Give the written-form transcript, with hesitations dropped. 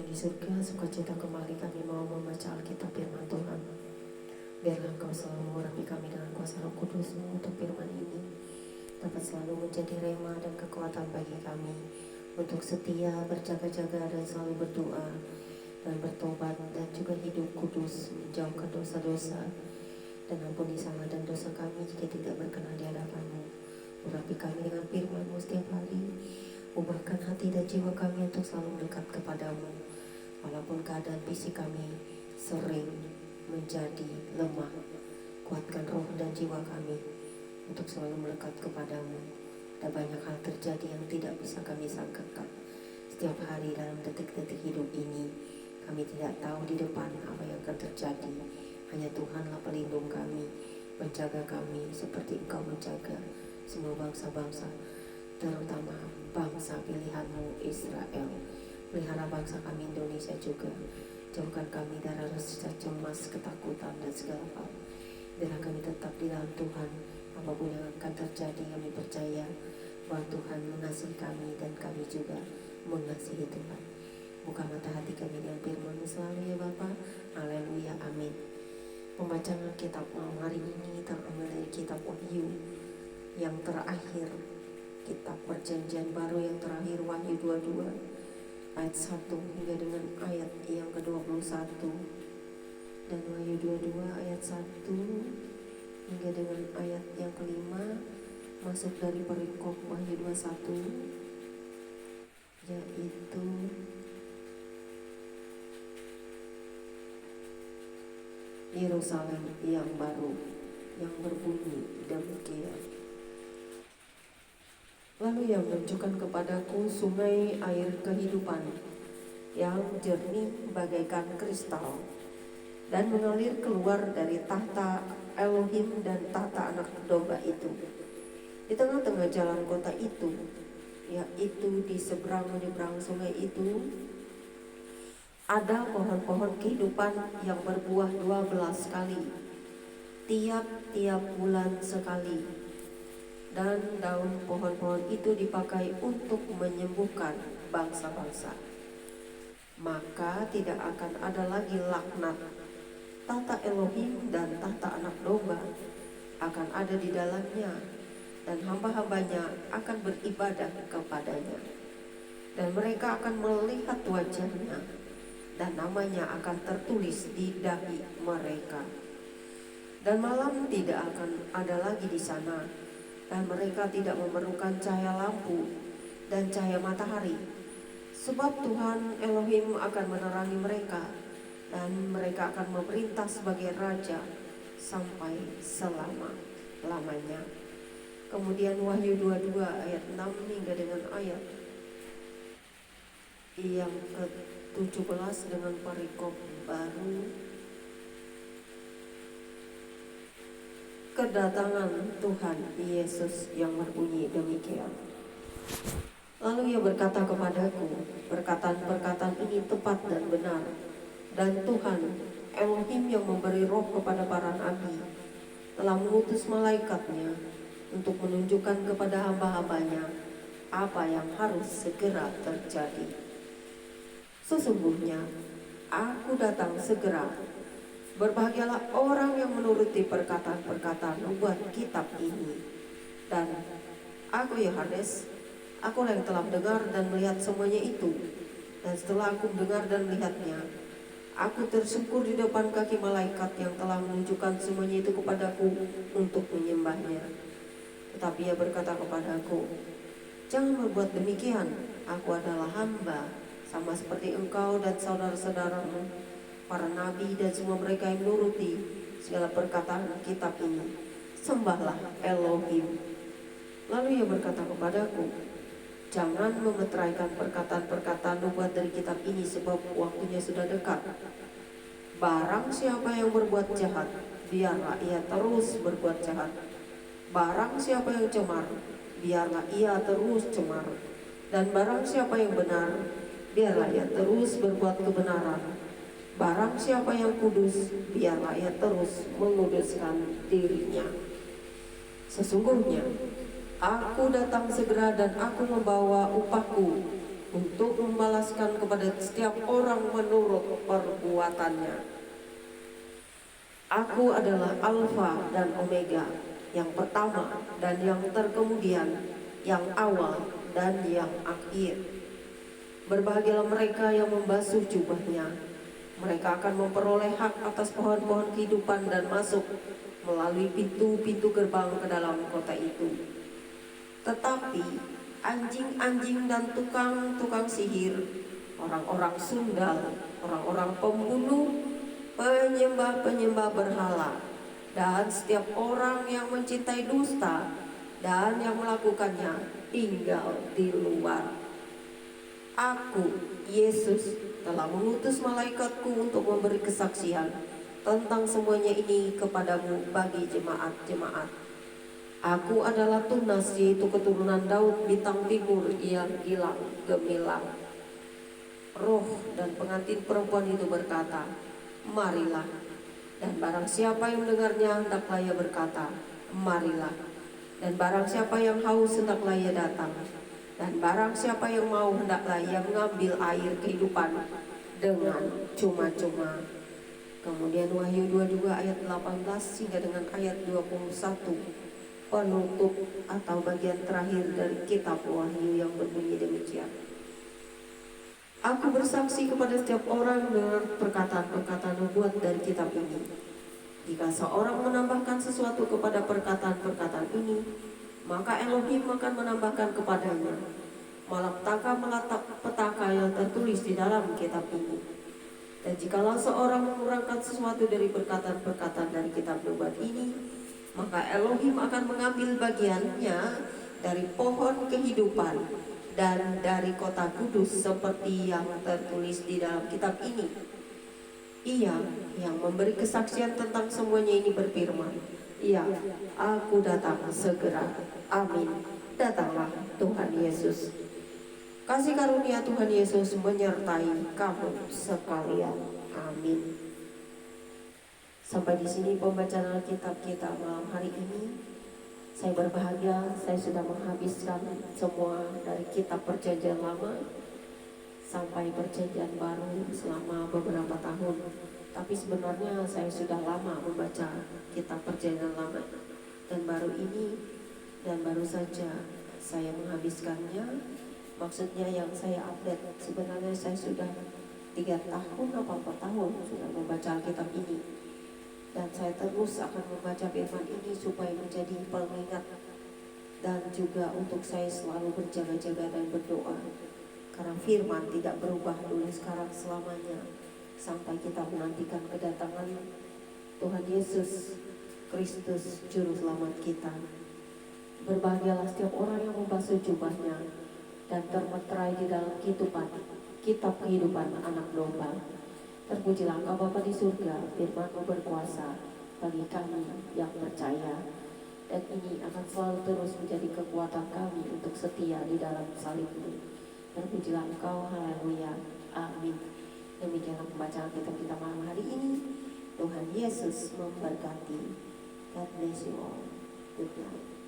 yang di surga, sukacita kembali kami mau membaca Alkitab firman Tuhan. Biarlah Engkau selalu mengurapi kami dengan kuasa Roh Kudus-Mu untuk firman ini dapat selalu menjadi rema dan kekuatan bagi kami untuk setia, berjaga-jaga dan selalu berdoa dan bertobat dan juga hidup kudus, menjauhkan dosa-dosa dan ampuni salah dan dosa kami jika tidak berkenan di hadapan-Mu. Urapi kami dengan firman-Mu setiap hari. Ubahkan hati dan jiwa kami untuk selalu mendekat kepadamu, walaupun keadaan fisik kami sering menjadi lemah. Kuatkan roh dan jiwa kami untuk selalu melekat kepadamu. Ada banyak hal terjadi yang tidak bisa kami sangkakan setiap hari dalam detik-detik hidup ini. Kami tidak tahu di depan apa yang akan terjadi. Hanya Tuhanlah pelindung kami, menjaga kami seperti Engkau menjaga semua bangsa-bangsa, terutama bangsa pilihan-Mu Israel. Pelihara bangsa kami Indonesia juga. Jauhkan kami dari rasa cemas, ketakutan dan segala hal. Biarlah kami tetap di dalam Tuhan. Apapun yang akan terjadi, kami percaya bahwa Tuhan mengasihi kami dan kami juga mengasihi Tuhan. Buka mata hati kami dengan firman-Mu selalu ya Bapa. Haleluya, amin. Pembacaan Alkitab malam hari ini terambil dari kitab Wahyu yang terakhir, kitab perjanjian baru yang terakhir, Wahyu 22 ayat 1 hingga dengan ayat yang ke-21, dan Wahyu 22 ayat 1 hingga dengan ayat yang ke-5 masuk dari perikop Wahyu 21, yaitu Yerusalem yang baru yang berbunyi demikian. Lalu Ia menunjukkan kepadaku sungai air kehidupan yang jernih bagaikan kristal dan mengalir keluar dari tahta Elohim dan tahta anak domba itu. Di tengah-tengah jalan kota itu, yaitu di seberang-menyeberang sungai itu, ada pohon-pohon kehidupan yang berbuah 12 kali, tiap-tiap bulan sekali. Dan daun pohon-pohon itu dipakai untuk menyembuhkan bangsa-bangsa. Maka tidak akan ada lagi laknat. Tahta Elohim dan tahta anak domba akan ada di dalamnya, dan hamba-hambanya akan beribadah kepadanya. Dan mereka akan melihat wajahnya, dan namanya akan tertulis di dahi mereka. Dan malam tidak akan ada lagi di sana, dan mereka tidak memerlukan cahaya lampu dan cahaya matahari, sebab Tuhan Elohim akan menerangi mereka, dan mereka akan memerintah sebagai raja sampai selama-lamanya. Kemudian Wahyu 22 ayat 6 hingga dengan ayat yang ke-17 dengan perikop baru, kedatangan Tuhan Yesus yang berbunyi demikian. Lalu Ia berkata kepadaku, perkataan-perkataan ini tepat dan benar, dan Tuhan Elohim yang memberi roh kepada para nabi telah mengutus malaikatnya untuk menunjukkan kepada hamba-hambanya apa yang harus segera terjadi. Sesungguhnya aku datang segera. Berbahagialah orang yang menuruti perkataan-perkataan nubuat kitab ini. Dan aku Yohanes, aku yang telah mendengar dan melihat semuanya itu. Dan setelah aku mendengar dan melihatnya, aku tersungkur di depan kaki malaikat yang telah menunjukkan semuanya itu kepadaku untuk menyembahnya. Tetapi ia berkata kepadaku, jangan berbuat demikian. Aku adalah hamba, sama seperti engkau dan saudara-saudaramu, para nabi dan semua mereka yang menuruti segala perkataan kitab ini. Sembahlah Elohim. Lalu ia berkata kepadaku, jangan memeteraikan perkataan-perkataan nubuat dari kitab ini, sebab waktunya sudah dekat. Barang siapa yang berbuat jahat, biarlah ia terus berbuat jahat. Barang siapa yang cemar, biarlah ia terus cemar. Dan barang siapa yang benar, biarlah ia terus berbuat kebenaran. Barang siapa yang kudus, biarlah ia terus menguduskan dirinya. Sesungguhnya aku datang segera, dan aku membawa upahku untuk membalaskan kepada setiap orang menurut perbuatannya. Aku adalah Alfa dan Omega, yang pertama dan yang terkemudian, yang awal dan yang akhir. Berbahagialah mereka yang membasuh jubahnya. Mereka akan memperoleh hak atas pohon-pohon kehidupan dan masuk melalui pintu-pintu gerbang ke dalam kota itu. Tetapi anjing-anjing dan tukang-tukang sihir, orang-orang sundal, orang-orang pembunuh, penyembah-penyembah berhala, dan setiap orang yang mencintai dusta dan yang melakukannya tinggal di luar. Aku, Yesus, telah mengutus malaikatku untuk memberi kesaksian tentang semuanya ini kepadamu bagi jemaat-jemaat. Aku adalah Tunas, yaitu keturunan Daud bintang timur yang hilang gemilang. Roh dan pengantin perempuan itu berkata, marilah. Dan barang siapa yang mendengarnya, hendaklah ia berkata, marilah. Dan barang siapa yang haus, hendaklah ia datang. Dan barang siapa yang mau, hendaklah ia mengambil air kehidupan dengan cuma-cuma. Kemudian Wahyu 22 ayat 18 hingga dengan ayat 21, penutup atau bagian terakhir dari kitab Wahyu yang berbunyi demikian. Aku bersaksi kepada setiap orang dengan perkataan-perkataan nubuat dari kitab ini. Jika seorang menambahkan sesuatu kepada perkataan-perkataan ini, maka Elohim akan menambahkan kepadanya malapetaka yang tertulis di dalam kitab ini. Dan jikalau seorang mengurangkan sesuatu dari perkataan-perkataan dari kitab nubuat ini, maka Elohim akan mengambil bagiannya dari pohon kehidupan dan dari kota kudus seperti yang tertulis di dalam kitab ini. Ia yang memberi kesaksian tentang semuanya ini berfirman, ya, aku datang segera. Amin. Datanglah Tuhan Yesus. Kasih karunia Tuhan Yesus menyertai kamu sekalian. Amin. Sampai di sini pembacaan Alkitab kita malam hari ini. Saya berbahagia, saya sudah menghabiskan semua dari kitab Perjanjian Lama sampai Perjanjian Baru selama beberapa tahun. Tapi sebenarnya saya sudah lama membaca kitab Perjanjian Lama dan baru ini, dan baru saja saya menghabiskannya. Maksudnya yang saya update, sebenarnya saya sudah 3 tahun atau 4 tahun sudah membaca Alkitab ini. Dan saya terus akan membaca firman ini supaya menjadi pengingat dan juga untuk saya selalu berjaga-jaga dan berdoa. Karena firman tidak berubah dulu sekarang selamanya sampai kita menantikan kedatangan Tuhan Yesus Kristus Juru Selamat kita. Berbahagialah setiap orang yang membasuh jubahnya dan termeterai di dalam kitab kehidupan anak domba. Terpujilah Engkau Bapa di surga, firman-Mu berkuasa bagi kami yang percaya, dan ini akan selalu terus menjadi kekuatan kami untuk setia di dalam salib-Mu. Terpujilah Engkau, haleluya, amin. Demikianlah pembacaan kita malam hari ini. Tuhan Yesus memberkati. God bless you all. Good night.